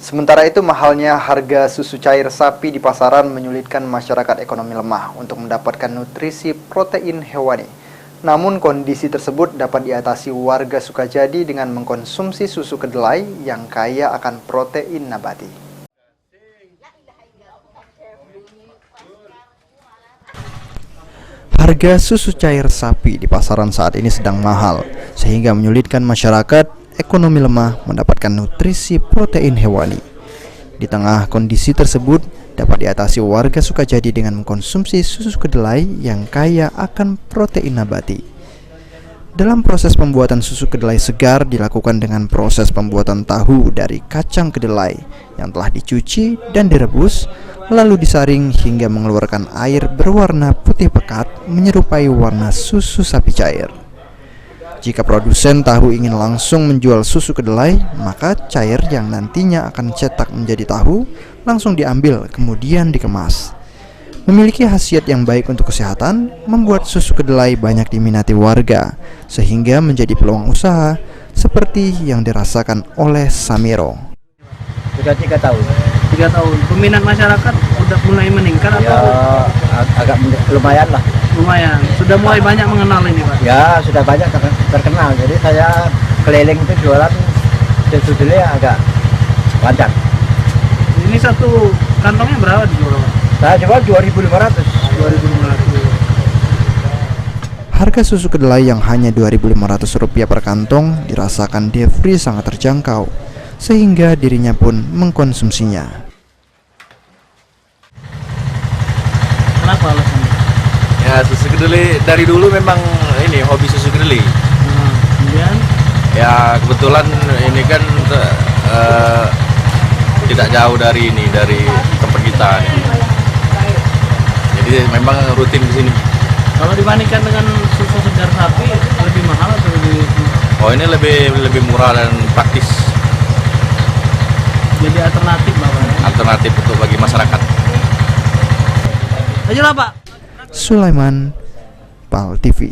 Sementara itu, mahalnya harga susu cair sapi di pasaran menyulitkan masyarakat ekonomi lemah untuk mendapatkan nutrisi protein hewani. Namun kondisi tersebut dapat diatasi warga Sukajadi dengan mengkonsumsi susu kedelai yang kaya akan protein nabati. Harga susu cair sapi di pasaran saat ini sedang mahal, sehingga menyulitkan masyarakat ekonomi lemah mendapatkan nutrisi protein hewani. Di tengah kondisi tersebut, dapat diatasi warga Sukajadi dengan mengkonsumsi susu kedelai yang kaya akan protein nabati. Dalam proses pembuatan susu kedelai segar dilakukan dengan proses pembuatan tahu dari kacang kedelai yang telah dicuci dan direbus, lalu disaring hingga mengeluarkan air berwarna putih pekat menyerupai warna susu sapi cair. Jika produsen tahu ingin langsung menjual susu kedelai, maka cair yang nantinya akan cetak menjadi tahu langsung diambil kemudian dikemas. Memiliki khasiat yang baik untuk kesehatan, membuat susu kedelai banyak diminati warga, sehingga menjadi peluang usaha seperti yang dirasakan oleh Samiro. Sudah 3 tahun. 3 tahun. Peminat masyarakat sudah mulai meningkat Ya, agak lumayan lah. lumayan? Sudah mulai banyak mengenal ini, Pak. Ya, sudah banyak terkenal. Jadi saya keliling itu jualan susu kedelai agak lancar. Ini satu kantongnya berapa dijual, Pak? Saya jual 2.500. 2.500. Harga susu kedelai yang hanya Rp2.500 per kantong dirasakan Devri sangat terjangkau, sehingga dirinya pun mengkonsumsinya. Kenapa alasannya? Ya, susu kedelai dari dulu memang ini hobi susu kedelai. Kemudian Ya, kebetulan ini kan tidak jauh dari tempat kita nih. Jadi memang rutin di sini. kalau dibandingkan dengan susu segar sapi lebih mahal atau lebih? Oh, ini lebih murah dan praktis, Jadi alternatif, Bapak. alternatif untuk bagi masyarakat. Ayolah, Pak. Sulaiman, PAL TV.